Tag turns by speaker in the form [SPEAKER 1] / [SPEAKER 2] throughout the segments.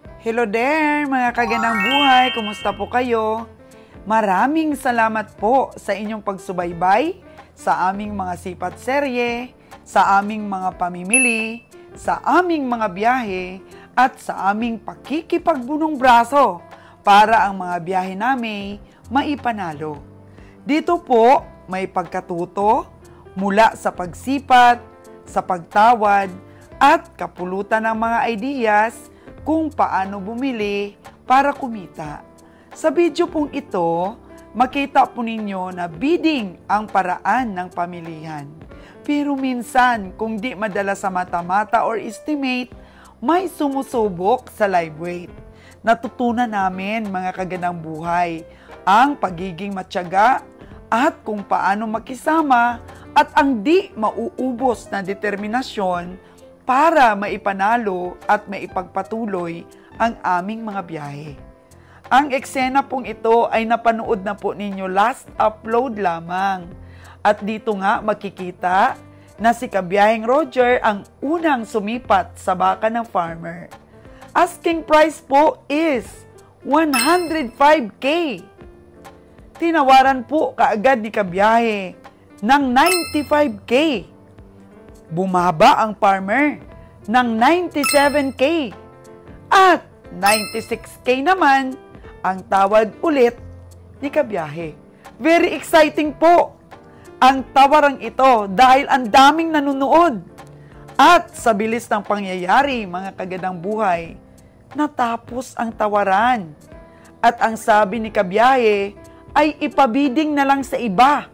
[SPEAKER 1] Hello there, mga kagandang buhay. Kumusta po kayo? Maraming salamat po sa inyong pagsubaybay sa aming mga sipat serye, sa aming mga pamimili, sa aming mga biyahe, at sa aming pakikipagbunong braso para ang mga biyahe namin maipanalo. Dito po may pagkatuto mula sa pagsipat, sa pagtawad, at kapulutan ng mga ideas kung paano bumili para kumita. Sa video pong ito, makita po ninyo na bidding ang paraan ng pamilihan. Pero minsan, kung di madala sa mata-mata or estimate, may sumusubok sa live weight. Natutunan namin, mga kagandang buhay, ang pagiging matyaga at kung paano makisama at ang di mauubos na determinasyon para maipanalo at maipagpatuloy ang aming mga biyahe. Ang eksena pong ito ay napanood na po ninyo last upload lamang. At dito nga makikita na si Kabiyaheng Roger ang unang sumipat sa baka ng farmer. Asking price po is 105K. Tinawaran po kaagad ni Kabiyahe ng 95K. Bumaba ang farmer ng 97K at 96K naman ang tawad ulit ni Kabiyahe. Very exciting po ang tawarang ito dahil ang daming nanonood. At sa bilis ng pangyayari, mga kagandang buhay, natapos ang tawaran. At ang sabi ni Kabiyahe ay ipabiding na lang sa iba.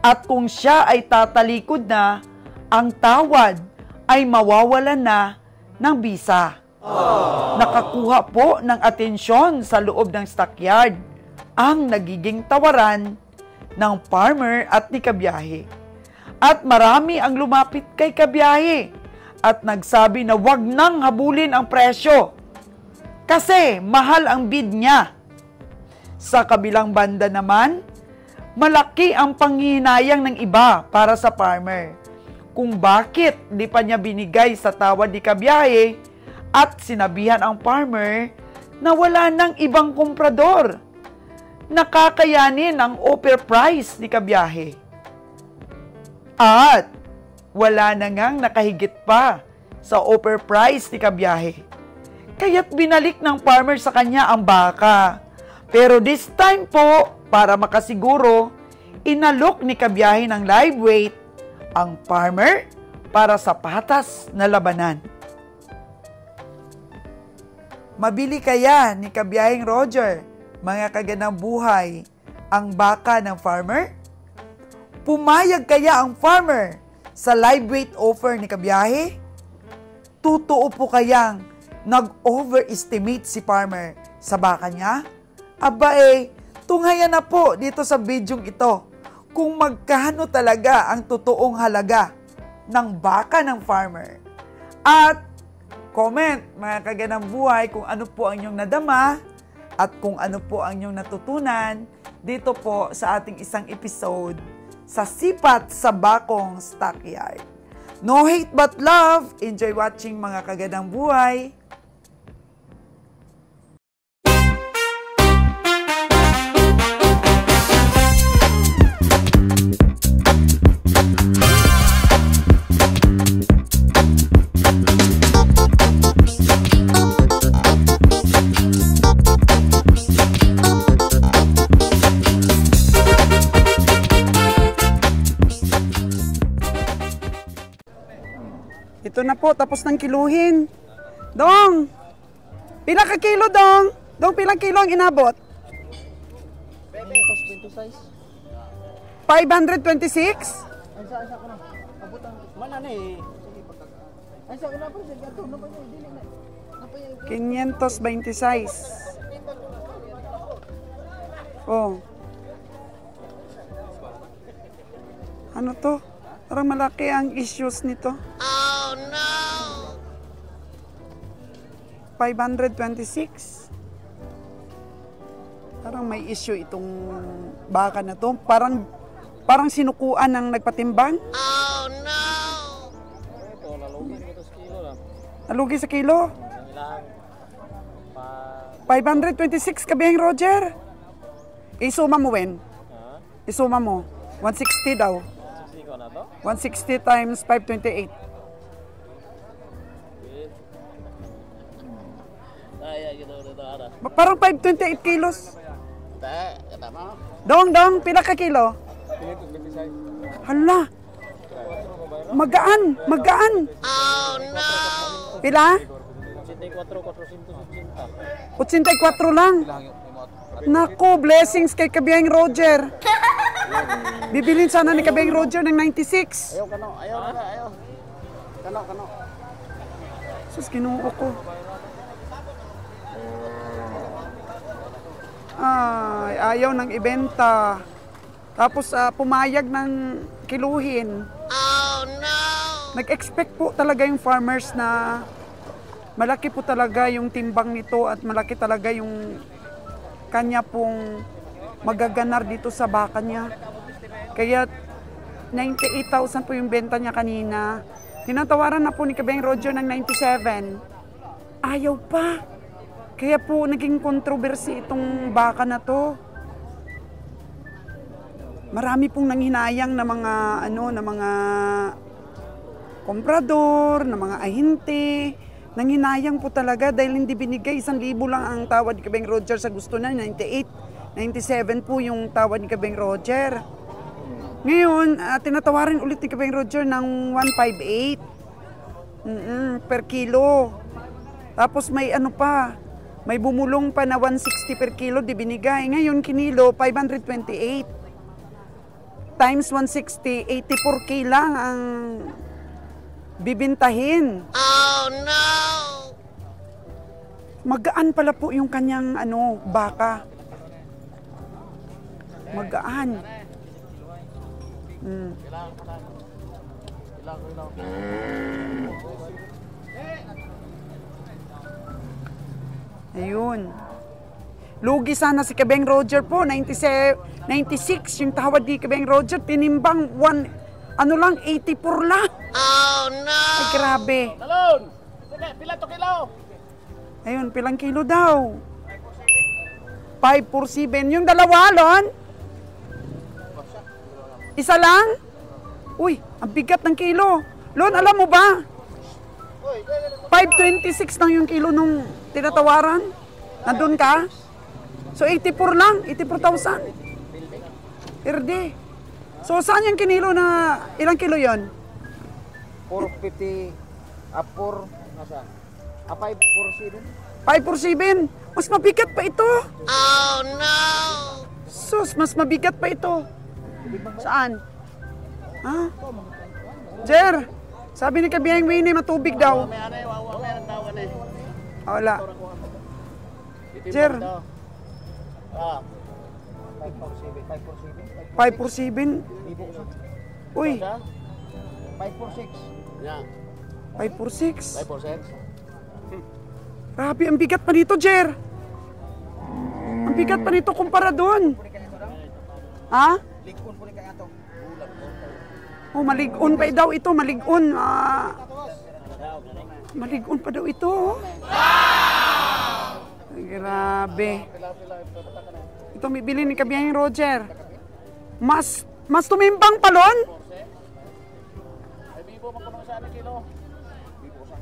[SPEAKER 1] At kung siya ay tatalikod na, ang tawad ay mawawalan na ng bisa. Nakakuha po ng atensyon sa loob ng stockyard ang nagiging tawaran ng farmer at ni Kabiyahe. At marami ang lumapit kay Kabiyahe at nagsabi na wag nang habulin ang presyo kasi mahal ang bid niya. Sa kabilang banda naman, malaki ang panghihinayang ng iba para sa farmer kung bakit di pa niya binigay sa tawad ni Kabiyahe at sinabihan ang farmer na wala nang ibang komprador. Nakakayanin ang offer price ni Kabiyahe. At wala na ngang nakahigit pa sa offer price ni Kabiyahe. Kaya't binalik ng farmer sa kanya ang baka. Pero this time po, para makasiguro, inalok ni Kabiyahe ng live weight ang farmer para sa patas na labanan. Mabili kaya ni Kabiyaheng Roger, mga kagandang buhay, ang baka ng farmer? Pumayag kaya ang farmer sa live weight offer ni Kabiyahe? Totoo po kayang nag-overestimate si farmer sa baka niya? Aba tunghayan na po dito sa bidyong ito kung magkano talaga ang totoong halaga ng baka ng farmer. At comment, mga kagandang buhay, kung ano po ang inyong nadama at kung ano po ang inyong natutunan dito po sa ating isang episode sa Sipat sa Bakong Stockyard. No hate but love. Enjoy watching, mga kagandang buhay. Ito na po, tapos ng kiluhin. Dong! Pila ka kilo, Dong? Dong, pilang kilo ang inabot? 526? 526. Oh. Ano to? Parang malaki ang issues nito. Oh no! 526. Parang may issue itong baka na to. Parang sinukuan ng nagpatimbang. Oh no! Ito, nalugi sa kilo lang. Nalugi sa kilo? 526 kabiheng Roger. Isuma mo, Wen. Isuma mo. 160 daw. 160 times 528. Parang 528 kilos. Dong, pila ka kilo? Hala. Magaan. Oh no. Pila? 84 lang. Nako, blessings kay Kabiyang Roger. Bibilin sana ni Kabiyang Roger ng 96.
[SPEAKER 2] Ayaw. Kano.
[SPEAKER 1] Sus, kinuha ko. Ay, ayaw ng ibenta. Tapos pumayag ng kiluhin. Oh no! Nag-expect po talaga yung farmers na malaki po talaga yung timbang nito at malaki talaga yung kanya pong magaganar dito sa baka niya. Kaya 98,000 po yung benta niya kanina. Tinatawaran na po ni Kabeng Roger ng 97. Ayaw pa. Kaya po naging kontrobersi itong baka na to. Marami pong nanghinayang na mga komprador, na mga ahinte. Nanghinayang po talaga dahil hindi binigay 1,000 lang ang tawad ni Kabeng Roger sa gusto na 98. 97 po yung tawad ni Kabeng Roger. Ngayon, tinatawarin ulit ni Kabeng Roger ng 158 per kilo. Tapos may may bumulong pa na 160 per kilo di binigay. Ngayon, kinilo, 528. Times 160, 84K lang ang bibintahin. Oh no! Magaan pala po yung kanyang baka. Magaan. Ayun. Lugi sana si Kabeng Roger po, 96 yung tawad ni Kabeng Roger, tinimbang 84 lang. Oh no! Ay, grabe.
[SPEAKER 2] Talon! Pila to kilo?
[SPEAKER 1] Ayun, pilang kilo daw? 547. Yung dalawa, Lon? Isa lang? Uy, ang bigat ng kilo. Lon, alam mo ba? 526 lang yung kilo nung tinatawaran. Nandun ka? So 84 lang, 84,000. Per day. So saan yung kinilo na, ilang kilo yon?
[SPEAKER 2] 450,
[SPEAKER 1] 547. Mas mabigat pa ito. Oh no! Sus, mas mabigat pa ito. Saan? Ha? Jer, sabi ni Kabiyang Winnie matubig daw. Wala. Jer. 547. Uy. 546. 546. Grabe, ang bigat pa nito, Jer. Ang bigat pa nito kumpara doon. Ha?
[SPEAKER 2] Ligon po ni kaya to.
[SPEAKER 1] Oh, maligon pa daw ito, maligon. Maligon pa daw ito. Ay, grabe. Ito bibili ni Kabiyang Roger. Mas tumimbang palon?
[SPEAKER 2] Ay, bibo man kuno sa kilo. Bibo sa.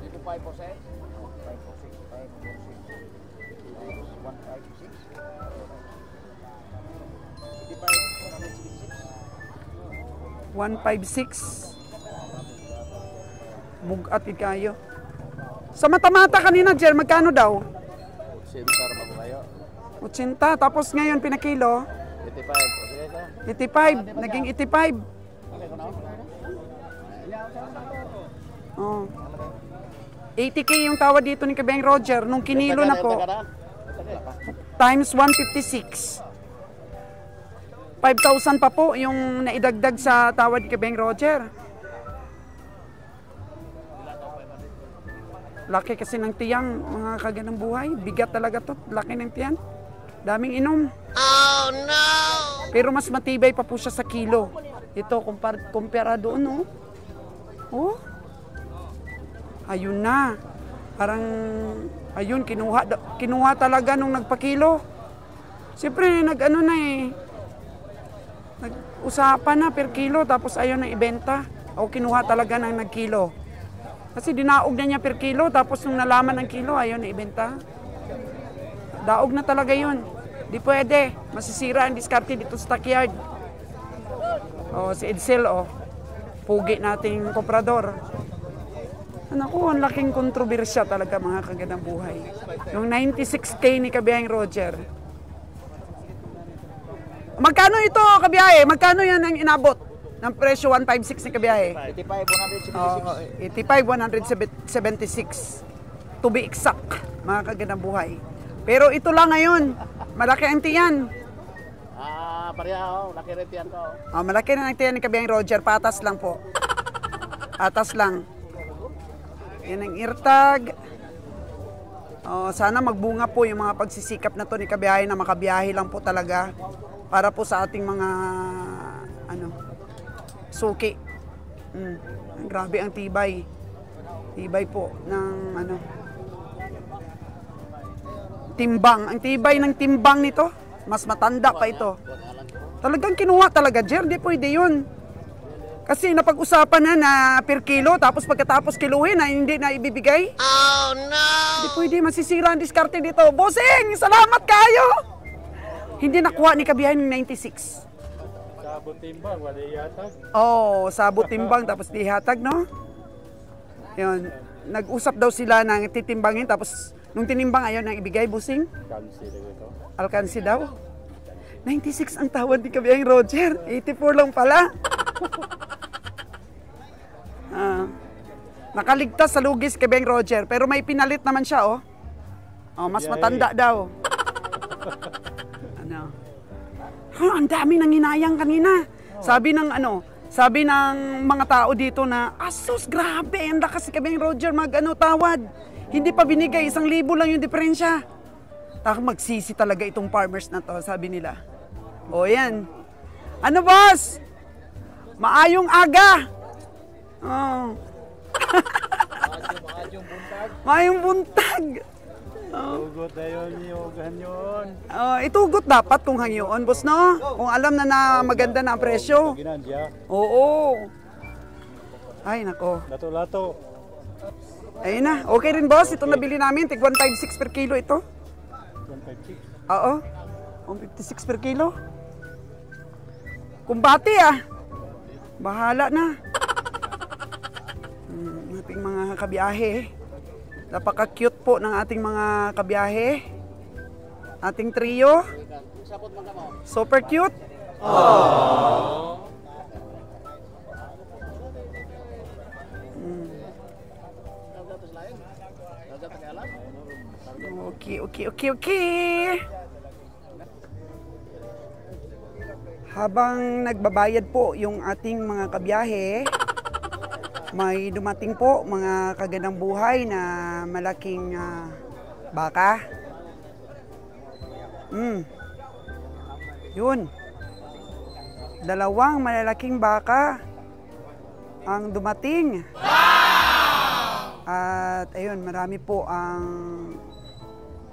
[SPEAKER 2] Bibo 5%.
[SPEAKER 1] 156. Bugat kayo. Sa mata-mata kanina, Jer, magkano daw? 80, tapos ngayon pinakilo? 85, naging 85. Oh. 80K yung tawad dito ni Kabeng Roger nung kinilo na po. Times 156. 5,000 pa po yung naidagdag sa tawad ni Kabeng Roger. Laki kasi ng tiyang, mga kaganang buhay. Bigat talaga to. Laki ng tiyan. Daming inom. Oh no! Pero mas matibay pa po siya sa kilo. Ito, kumpara doon, oh. Oh. Ayun na. Parang, ayun, kinuha talaga nung nagpakilo. Siyempre, nag-ano na eh. Nag-usapan na per kilo, tapos ayaw na ibenta. O kinuha talaga ng nagkilo. Kasi dinaog na niya per kilo, tapos nung nalaman ng kilo, ayaw na ibenta. Daog na talaga yun. Di pwede. Masisira ang diskarte dito sa stockyard. O, si Edsel, o. Pugi nating komprador. Naku, ang laking kontrobersya talaga mga kagandang buhay. Yung 96K ni Kabiyaheng Roger. Magkano ito, Kabiyahe? Magkano yan ang inabot ng presyo 156 ni Kabiyahe? 85,176. To be exact, mga kagandang buhay. Pero ito lang ngayon. Malaki ang tiyan.
[SPEAKER 2] Pareha, laki rin tiyan ko.
[SPEAKER 1] Malaki na ang tiyan ni Kabiyaheng Roger. Patas lang po. Atas lang. Yan ang irtag. Sana magbunga po yung mga pagsisikap na to ni Kabiyahe na makabiyahe lang po talaga para po sa ating mga suki. Grabe ang tibay. Tibay po ng timbang. Ang tibay ng timbang nito, mas matanda pa ito. Talagang kinuha talaga, Jer. Di pwede yun. Kasi napag-usapan na per kilo, tapos pagkatapos kiluhin na hindi na ibibigay. Oh no! Hindi pwede, masisira ang diskarte dito. Bossing, salamat kayo! Hindi nakuha ni Kabiyahe ng 96.
[SPEAKER 2] Sabot timbang, wala ihatag.
[SPEAKER 1] Sabot timbang, tapos di hatag, no? Yun, nag-usap daw sila ng titimbangin, tapos nung tinimbang ayaw nang ibigay, bossing. Alkansi daw. 96 ang tawad ni Kabiyaheng Roger. 84 lang pala. Nakaligtas sa lugis kay Beng Roger, pero may pinalit naman siya, mas matanda daw. Ang dami nang hinayang kanina. Sabi ng mga tao dito na, asus, grabe, ang lakas si Beng Roger tawad. Hindi pa binigay, 1,000 lang yung diferensya. Magsisi talaga itong farmers na to, sabi nila. Yan. Ano, boss? Maayong aga. Maayong buntag.
[SPEAKER 2] Tugot na yun, hiyugan yun.
[SPEAKER 1] Itugot dapat kung hangyoon, boss, no? Kung alam na maganda na ang presyo. Oo. Ay, nako.
[SPEAKER 2] Lato-lato.
[SPEAKER 1] Ayun na. Okay rin, boss. Ito nabili namin. Tig 156 per kilo ito.
[SPEAKER 2] 156?
[SPEAKER 1] Oo. 156 per kilo. Kumbati, bahala na. Ating mga kabiyahe. Napaka-cute po ng ating mga kabiyahe. Ating trio. Super cute. Okay. Habang nagbabayad po yung ating mga kabiyahe, may dumating po mga kagandang buhay na malaking baka. Yun. 2 malalaking baka ang dumating. At ayun, marami po ang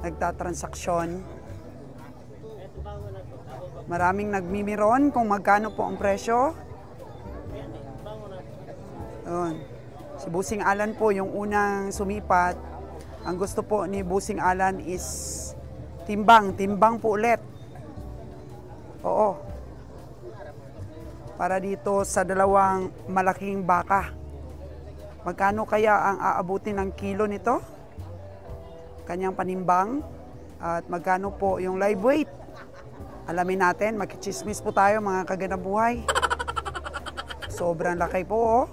[SPEAKER 1] nagtatransaksyon. Maraming nagmimiron kung magkano po ang presyo. Ayun. Si Busing Alan po yung unang sumipat. Ang gusto po ni Busing Alan is timbang po ulit. Oo. Para dito sa 2 malaking baka. Magkano kaya ang aabutin ng kilo nito? Kanyang panimbang. At magkano po yung live weight? Alamin natin, makichismis po tayo mga kagandang buhay. Sobrang laki po,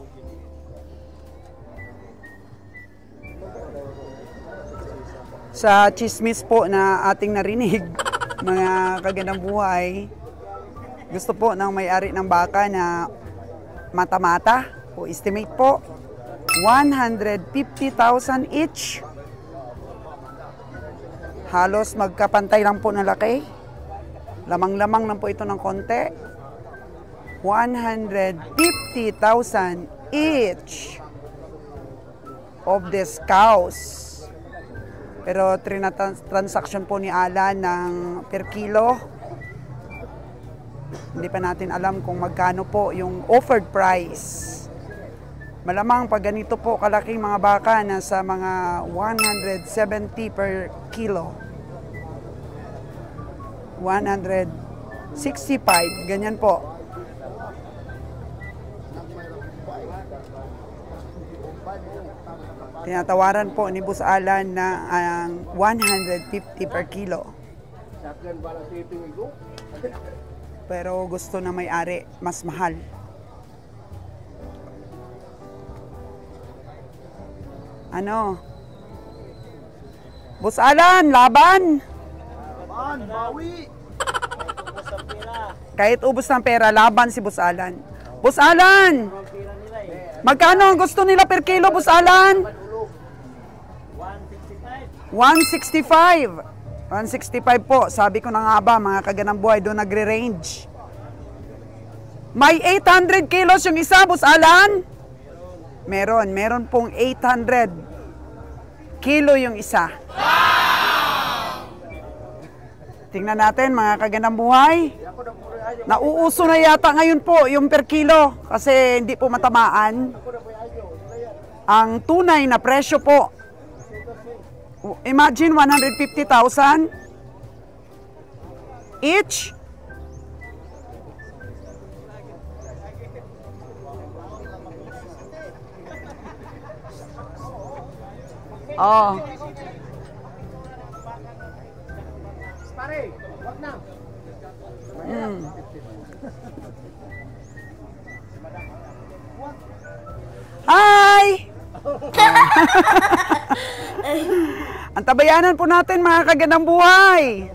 [SPEAKER 1] Sa chismis po na ating narinig, mga kagandang buhay, gusto po ng may-ari ng baka na mata-mata, o estimate po, 150,000 each. Halos magkapantay lang po na laki. Lamang-lamang lang po ito ng konti. 150,000 each of these cows. Pero transaction po ni Alan ng per kilo. Hindi pa natin alam kung magkano po yung offered price. Malamang pag ganito po kalaking mga baka, nasa mga 170 per kilo. 165, ganyan po. Tinatawaran po ni Boss Alan na ang 150 per kilo. Pero gusto na may-ari, mas mahal. Ano? Boss Alan, laban!
[SPEAKER 2] Laban, bawi!
[SPEAKER 1] Kahit ubos ng pera, laban si Boss Alan. Boss Alan! Magkano ang gusto nila per kilo, Boss Alan? 165. 165 po. Sabi ko na nga ba, mga kaganang buhay, doon nagre-range. May 800 kilos yung isa, Boss Alan? Meron pong 800 kilo yung isa. Tingnan natin, mga kaganang buhay. Nauuso na yata ngayon po yung per kilo kasi hindi po matamaan. Ang tunay na presyo po, imagine 150,000 each. Oh.
[SPEAKER 2] Pare, wag na.
[SPEAKER 1] Hi! Ang tabayanan po natin, mga kaganang buhay.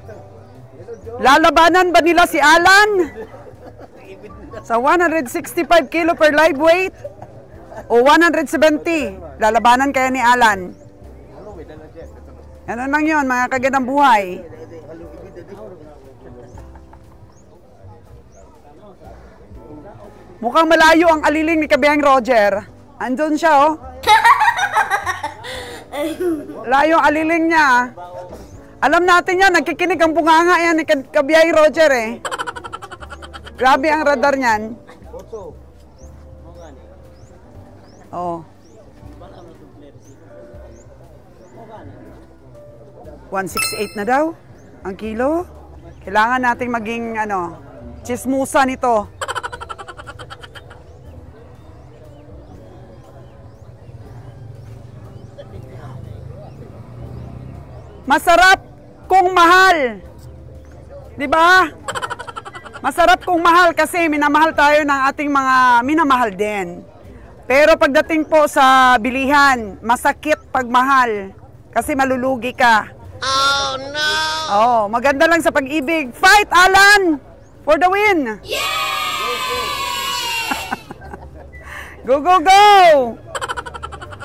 [SPEAKER 1] Lalabanan ba nila si Alan sa 165 kilo per live weight o 170? Lalabanan kaya ni Alan? Ano lang yun, mga kaganang buhay. Mukhang malayo ang aliling ni Kabiyang Roger. Andun siya, oh. Layo ang aliling niya. Alam natin yan, nagkikinig ang bunganga yan ni Kabiyang Roger, eh. Grabe ang radar niyan. Oh. 168 na daw ang kilo. Kailangan nating maging chismusa nito. Masarap kung mahal. 'Di ba? Masarap kung mahal kasi minamahal tayo ng ating mga minamahal din. Pero pagdating po sa bilihan, masakit pag mahal kasi malulugi ka. Oh no. Oh, maganda lang sa pag-ibig. Fight, Alan! For the win! Yeah! Go, go, go!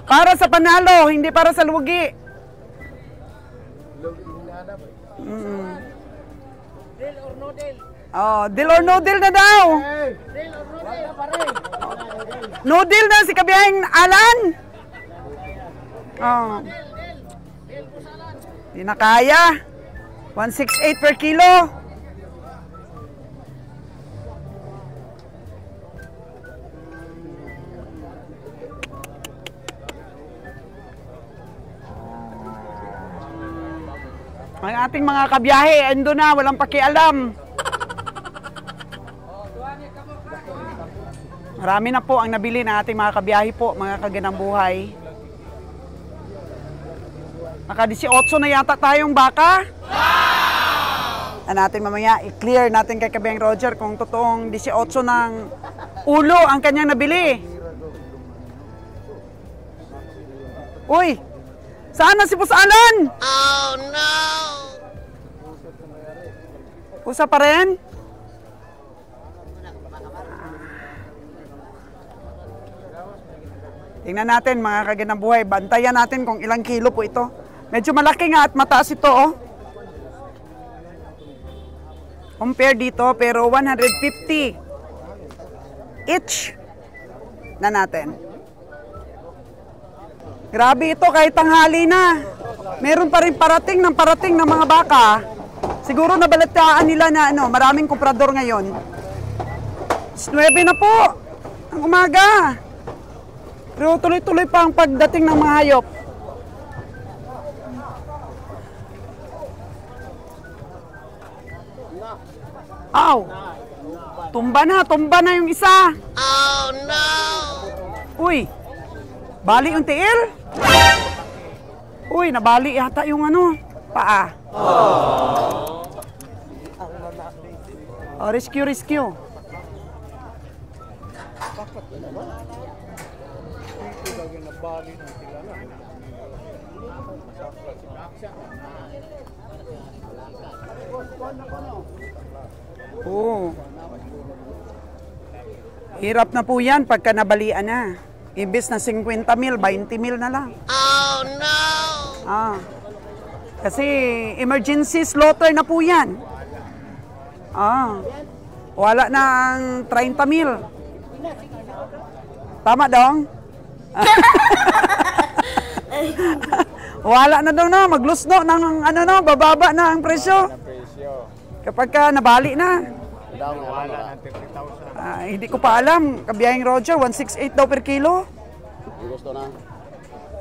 [SPEAKER 1] Para sa panalo, hindi para sa lugi.
[SPEAKER 2] Deal or no deal?
[SPEAKER 1] Oh, deal or no deal na daw.
[SPEAKER 2] Deal or no deal, pare?
[SPEAKER 1] No deal na si Kabiyang Alan. Oh. Di na kaya. 168 per kilo. Ang ating mga kabiyahe, ando na, walang pakialam. Marami na po ang nabili ng ating mga kabiyahe po, mga kaganang buhay. Naka-18 na yata tayong baka. Wow! Natin mamaya, i-clear natin kay Kabiyang Roger kung totoong 18 ng ulo ang kanyang nabili. Uy! Saan na si Boss Alan? Oh no! Pusa pa rin? Tingnan natin, mga kaganang buhay. Bantayan natin kung ilang kilo po ito. Medyo malaki nga at mataas ito, oh. Compare dito, pero 150 each na natin. Grabe ito, kahit tanghali na.
[SPEAKER 3] Meron pa rin parating ng mga baka. Siguro nabalitaan nila na maraming komprador ngayon. 9 na po ang umaga. Pero tuloy-tuloy pa ang pagdating ng mga hayop. Aw! Tumba na yung isa. Oh no! Uy! Bali yung tiil? Uy, nabali yata yung paa. Oh, rescue. Oh. Hirap na po yan pagka nabalian na. Imbes na 50 mil, 20 mil na lang. Oh no! Kasi emergency slaughter na po yan. Wala na ang 30 mil. Tama dong? Wala na daw maglusno ng bababa na ang presyo. Kapag ka nabali na. Hindi ko pa alam. Kabiyahing Roger, 168 daw per kilo.
[SPEAKER 2] Gusto na?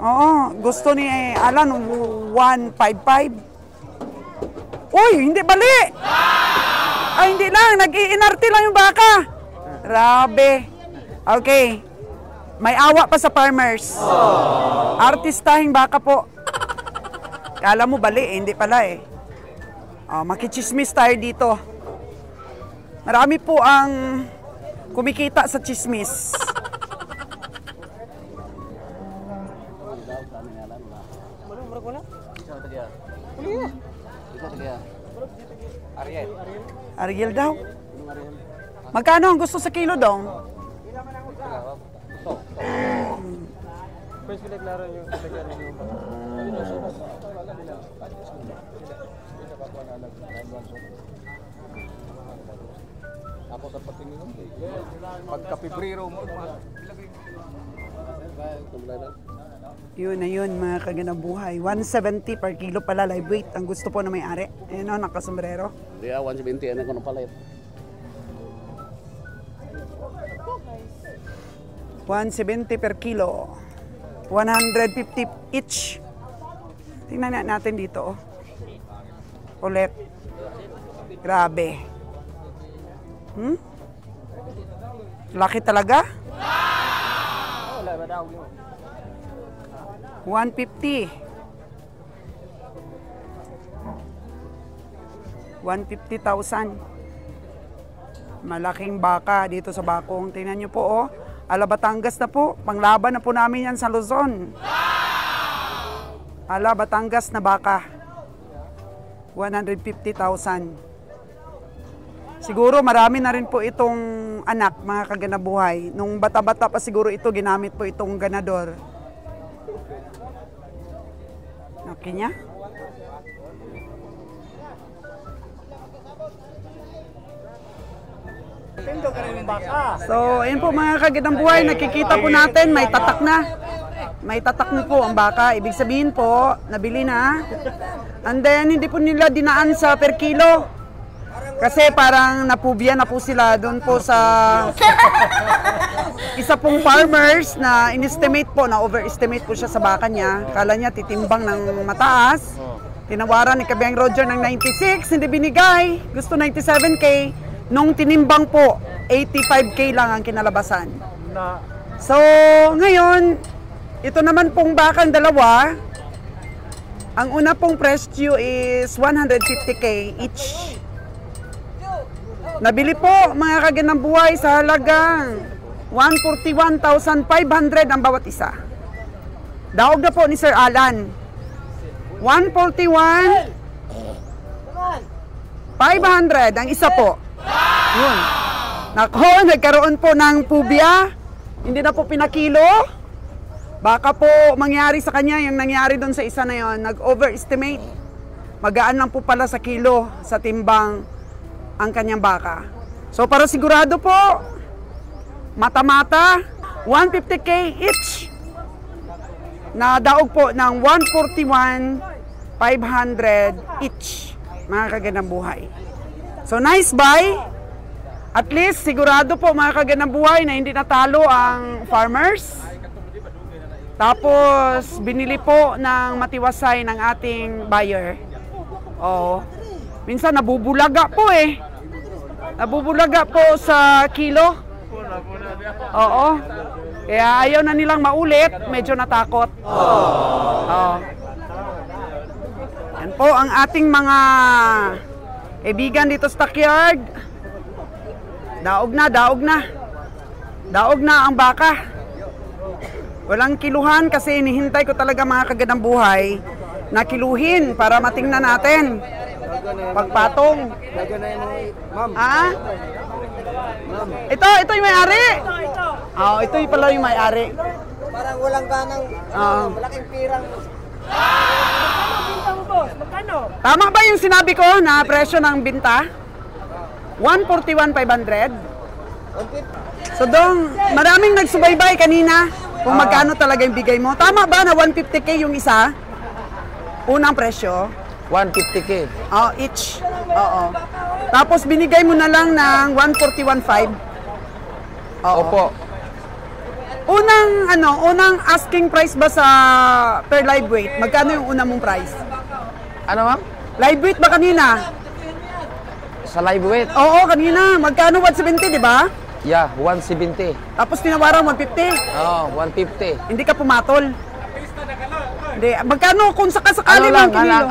[SPEAKER 3] Oo, gusto ni Alan 155. Uy, hindi bali! Ay, hindi lang. Nag-iinarte lang yung baka. Grabe. Okay. May awa pa sa farmers. Artistahing baka po. Kala mo bali, hindi pala eh. Makichismis tayo dito. Marami po ang kumikita sa chismis. Ariel daw. Magkano ang gusto sa kilo dong?
[SPEAKER 2] Ako dapat tingin pagka Pebrero mo.
[SPEAKER 3] Yun na yun mga kaganabuhay. 170 per kilo pala live weight. Ang gusto po na may-ari. Ayun o, nakasombrero.
[SPEAKER 2] Di 170 yan ako napalit.
[SPEAKER 3] 170 per kilo. 150 each. Tingnan natin dito. Ulit. Grabe. Laki talaga. 150. 150,000. Malaking baka dito sa Bakong. Tingnan nyo po oh. Ala Batangas na po. Panglaban na po namin yan sa Luzon. Ala Batangas na baka. 150,000. Siguro marami na rin po itong anak, mga kaganabuhay. Nung bata-bata pa siguro ito, ginamit po itong ganador. Okay niya? So, ayun po mga kaganabuhay, nakikita po natin, may tatak na. May tatak na po ang baka. Ibig sabihin po, nabili na. And then, hindi po nila dinaan sa per kilo. Kasi parang napubya na po sila doon po sa isa pong farmers na in-estimate po, na overestimate po siya sa baka niya. Kala niya titimbang ng mataas. Tinawaran ni Kabiyang Roger ng 96, hindi binigay. Gusto 97K. Nung tinimbang po, 85K lang ang kinalabasan. So, ngayon, ito naman pong bakang dalawa. Ang una pong presyo is 150K each. Nabili po mga kaganambuhay sa halagang 141,500 ang bawat isa. Daog na po ni Sir Alan. 141,500 ang isa po. Yun. Nako, nagkaroon po ng pubya. Hindi na po pinakilo. Baka po mangyari sa kanya yung nangyari doon sa isa na yon. Nag-overestimate. Magaan lang po pala sa kilo, sa timbang ang kanyang baka. So para sigurado po, mata-mata, 150K each. Na daog po ng 141,500. 500 each, mga kagandang buhay. So nice buy. At least sigurado po mga kagandang buhay na hindi natalo ang farmers. Tapos binili po ng matiwasay ng ating buyer. Oo. Minsan nabubulaga po eh. Nabubulaga po sa kilo. Oo. Kaya ayaw na nilang maulit, medyo natakot. Oo. Yan po ang ating mga kaibigan dito sa stockyard. Daog na, daog na. Daog na ang baka. Walang kiluhan kasi inihintay ko talaga mga kagandang buhay na kiluhin para matingnan natin. Pagpatong. Ah? Ito yung may-ari. Oo, ito yung pala yung may-ari.
[SPEAKER 4] Parang walang ganang malaking pirang.
[SPEAKER 3] Tama ba yung sinabi ko na presyo ng binta? 141,500. So dong, maraming nagsubaybay kanina kung magkano talaga yung bigay mo. Tama ba na 150k yung isa? Unang presyo?
[SPEAKER 4] 150k.
[SPEAKER 3] Oh, each. Oo. Tapos binigay mo na lang ng 141,500. Oo.
[SPEAKER 4] Opo.
[SPEAKER 3] Unang asking price ba sa per live weight? Magkano yung unang mong price?
[SPEAKER 4] Ano ma'am?
[SPEAKER 3] Live weight ba kanina?
[SPEAKER 4] Sa live weight?
[SPEAKER 3] Oo, kanina. Magkano? 170, di ba?
[SPEAKER 4] Yeah, 170.
[SPEAKER 3] Tapos tinawaran 150.
[SPEAKER 4] Oh, 150.
[SPEAKER 3] Hindi ka pumatol. Hindi. Magkano kung sakasakali mo ang kinilo?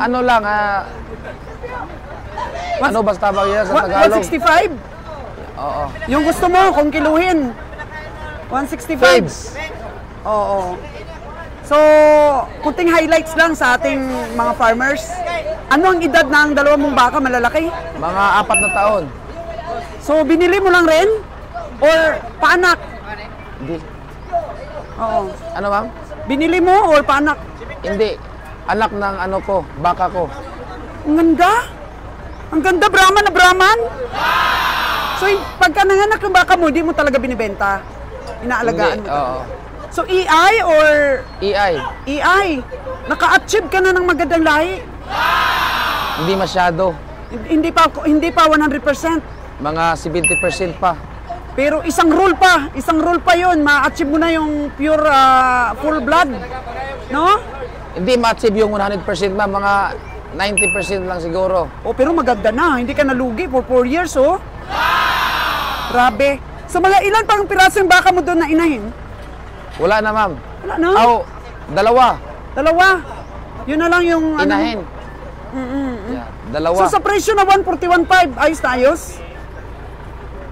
[SPEAKER 4] Ano basta ba yan sa Tagalog?
[SPEAKER 3] 165?
[SPEAKER 4] Oo.
[SPEAKER 3] Yung gusto mo, kung kiluhin. 165?
[SPEAKER 4] Fibs.
[SPEAKER 3] Oo. So, kunting highlights lang sa ating mga farmers. Ano ang edad ng dalawa mong baka malalaki?
[SPEAKER 4] Mga 4 na taon.
[SPEAKER 3] So, binili mo lang rin? Or paanak?
[SPEAKER 4] Hindi.
[SPEAKER 3] Oo.
[SPEAKER 4] Ano ma'am?
[SPEAKER 3] Binili mo or paanak?
[SPEAKER 4] Hindi. Anak ng ano ko, baka ko.
[SPEAKER 3] Ang ganda. Ang ganda, Brahman na Brahman. So, pagka nanganak yung baka mo, di mo talaga binibenta? Inaalagaan mo?
[SPEAKER 4] Oo.
[SPEAKER 3] So, EI or
[SPEAKER 4] EI.
[SPEAKER 3] EI? Naka-achieve ka na ng magandang lahi?
[SPEAKER 4] Hindi masyado.
[SPEAKER 3] Hindi pa 100%.
[SPEAKER 4] Mga 70% pa.
[SPEAKER 3] Pero isang rule pa yun, ma-achieve mo na yung pure full blood. No?
[SPEAKER 4] Hindi ma-achieve yung 100% ma'am. Mga 90% lang siguro.
[SPEAKER 3] O, pero maganda na. Hindi ka nalugi for 4 years, oh. Grabe. So, mga ilan pang piraso yung baka mo doon na inahin?
[SPEAKER 4] Wala na ma'am.
[SPEAKER 3] Wala na?
[SPEAKER 4] Dalawa.
[SPEAKER 3] Dalawa. Yun na lang yung
[SPEAKER 4] Inahin. Yeah, dalawa.
[SPEAKER 3] So, sa presyo na 141,500, ayos na ayos?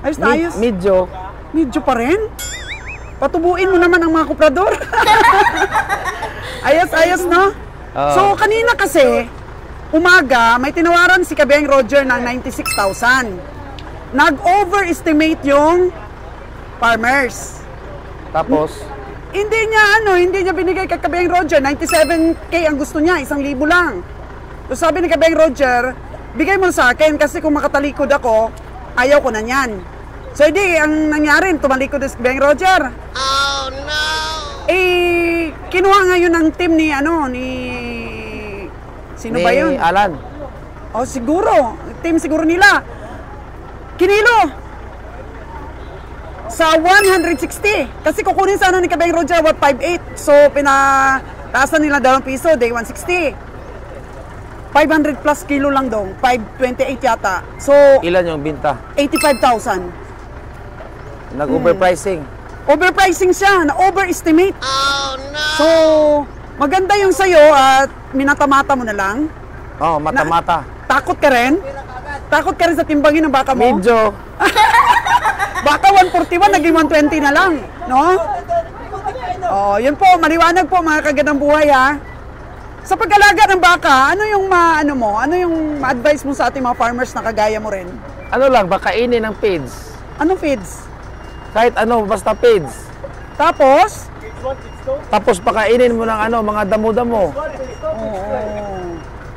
[SPEAKER 3] Ayos na ayos?
[SPEAKER 4] Medyo.
[SPEAKER 3] Medyo pa rin? Patubuin mo naman ang mga kuprador. Ayos, no? So, kanina kasi, umaga, may tinawaran si Kabeng Roger ng 96,000. Nag-overestimate yung farmers.
[SPEAKER 4] Tapos,
[SPEAKER 3] Hindi niya binigay kay Kabeng Roger. 97k ang gusto niya, 1,000 lang. So sabi ni Kabeng Roger, bigay mo sa akin kasi kung makatalikod ako, ayaw ko na niyan. So hindi, ang nangyari, tumalikod si Kabeng Roger. Oh no! Eh, kinuha ngayon ng team ni sino ba yun?
[SPEAKER 4] Alan.
[SPEAKER 3] Oh, siguro. Team siguro nila. Kinilo. Sa 160. Kasi kukunin sana ni Kabeng Roger 158. So, pinataasan nila dalawang piso. Day 160. 500 plus kilo lang daw. 528 yata. So,
[SPEAKER 4] Ilan yung binta?
[SPEAKER 3] 85,000.
[SPEAKER 4] Nag-overpricing.
[SPEAKER 3] Overpricing siya. Na-overestimate. Oh, no! So, maganda yung sayo at minatamata mo na lang.
[SPEAKER 4] Oh, mata-mata.
[SPEAKER 3] Takot ka rin? Takot ka rin sa timbangin ng baka mo?
[SPEAKER 4] Medyo.
[SPEAKER 3] Baka 141, naging 120 na lang, no? Oh, yun po, maliwanag po mga kagandang buhay ha. Sa pag-alaga ng baka, ano yung ma-advise mo sa ating mga farmers na kagaya mo rin?
[SPEAKER 4] Ano lang, baka kainin ng feeds.
[SPEAKER 3] Anong feeds?
[SPEAKER 4] Kahit ano, basta feeds.
[SPEAKER 3] Tapos?
[SPEAKER 4] Tapos pakainin mo ng mga damo-damo.
[SPEAKER 3] Oo.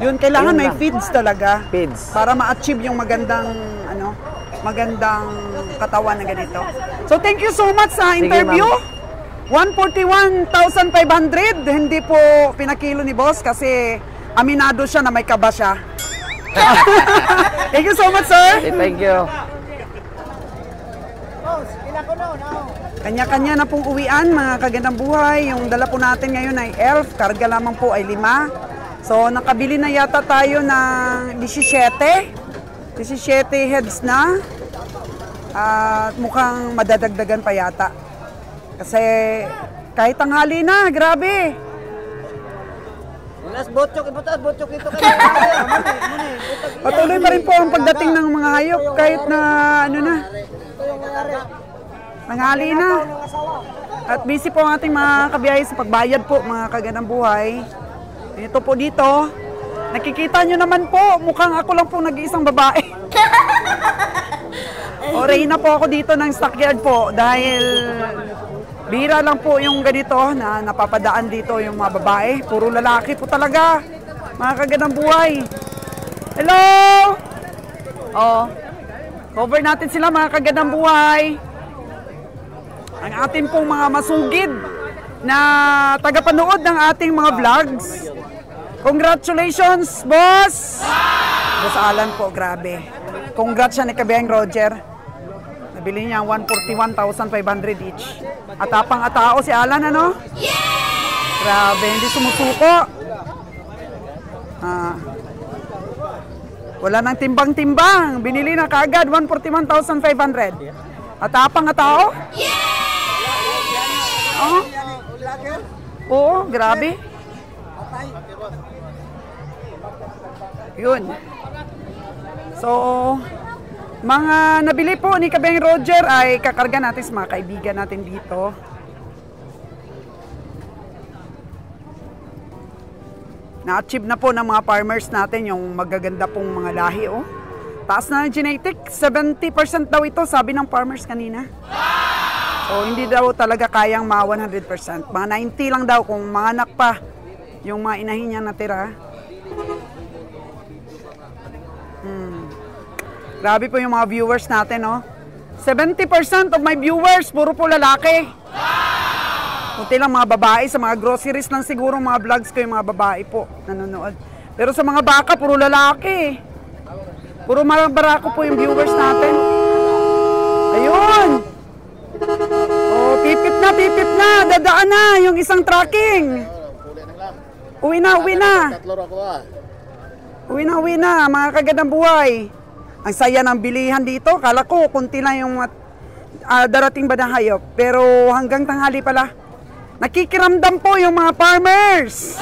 [SPEAKER 3] Yun, kailangan
[SPEAKER 4] Yun
[SPEAKER 3] may
[SPEAKER 4] lang.
[SPEAKER 3] feeds talaga.
[SPEAKER 4] Feeds.
[SPEAKER 3] Para ma-achieve yung magandang katawan na ganito. So, thank you so much sa
[SPEAKER 4] Sige,
[SPEAKER 3] interview. 141,500. Hindi po pinakilo ni boss kasi aminado siya na may kaba siya. Thank you so much, sir.
[SPEAKER 4] Okay, thank you.
[SPEAKER 3] Kanya-kanya na pong uwian, mga kagandang buhay. Yung dala po natin ngayon ay elf, karga lamang po ay 5. So, nakabili na yata tayo ng 17 heads na. At mukhang madadagdagan pa yata. Kasi kahit tanghali na, grabe. Patuloy pa rin po ang pagdating ng mga hayop kahit na ano na. Tanghali na. At busy po ang ating mga kabiyahe sa pagbayad po, mga kagandang buhay. Ito po dito. Nakikita nyo naman po, mukhang ako lang po nag-iisang babae. O, reyna po ako dito ng stockyard po dahil bihira lang po yung ganito na napapadaan dito yung mga babae. Puro lalaki po talaga, mga kagandang buhay. Hello! O, cover natin sila, mga kagandang buhay. Ang ating pong mga masugid na tagapanood ng ating mga vlogs. Congratulations, boss! Boss Alan po, grabe. Congrats siya ni Kabiyahing Roger. Nabili niya 141,500 each. Atapang atao si Alan, ano? Grabe, hindi sumusuko. Wala nang timbang-timbang. Binili na kaagad 141,500. Atapang atao? Oh? Oo, grabe. Yun. So, mga nabili po ni Kabiyahing Roger ay kakarga natin sa mga kaibigan natin dito. Na-achieve na po ng mga farmers natin yung magaganda pong mga lahi, oh. Taas na ng genetic, 70% daw ito, sabi ng farmers kanina. So, hindi daw talaga kayang mga 100%. Mga 90 lang daw kung mga anak pa yung mga inahin niya natira. Grabe po yung mga viewers natin, no? 70% of my viewers, puro po lalaki. Kunti lang mga babae, sa mga groceries lang siguro, mga vlogs ko yung mga babae po nanonood. Pero sa mga baka, puro lalaki. Puro mga barako po yung viewers natin. Ayun! Oh, pipip na, dadaan na yung isang tracking. Uwi na. Uwi na, mga kagandang buhay. Ang saya ng bilihan dito. Kala ko, kunti lang yung darating ba na hayop. Pero hanggang tanghali pala, nakikiramdam po yung mga farmers.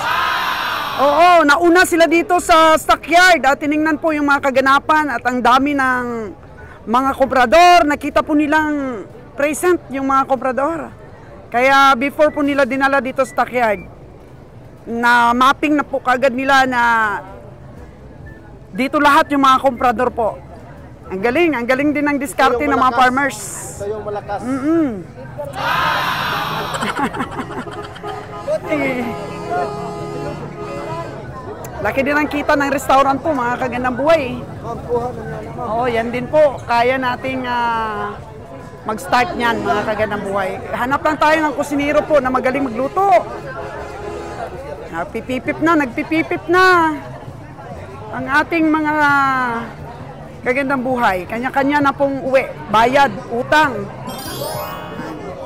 [SPEAKER 3] Oo, nauna sila dito sa stockyard at tiningnan po yung mga kaganapan at ang dami ng mga komprador. Nakita po nilang present yung mga komprador. Kaya before po nila dinala dito sa stockyard, na mapping na po kagad nila na dito lahat yung mga komprador po. Ang galing din ng diskarte ng mga farmers.
[SPEAKER 2] Ito yung malakas.
[SPEAKER 3] Laki din ang kita ng restaurant po, mga kagandang buhay. Oo, yan din po. Kaya nating mag-start niyan, mga kagandang buhay. Hanap lang tayo ng kusinero po na magaling magluto. Nagpipipip na. Ang ating mga kagandang buhay. Kanya-kanya na pong uwi. Bayad, utang.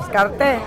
[SPEAKER 3] Diskarte.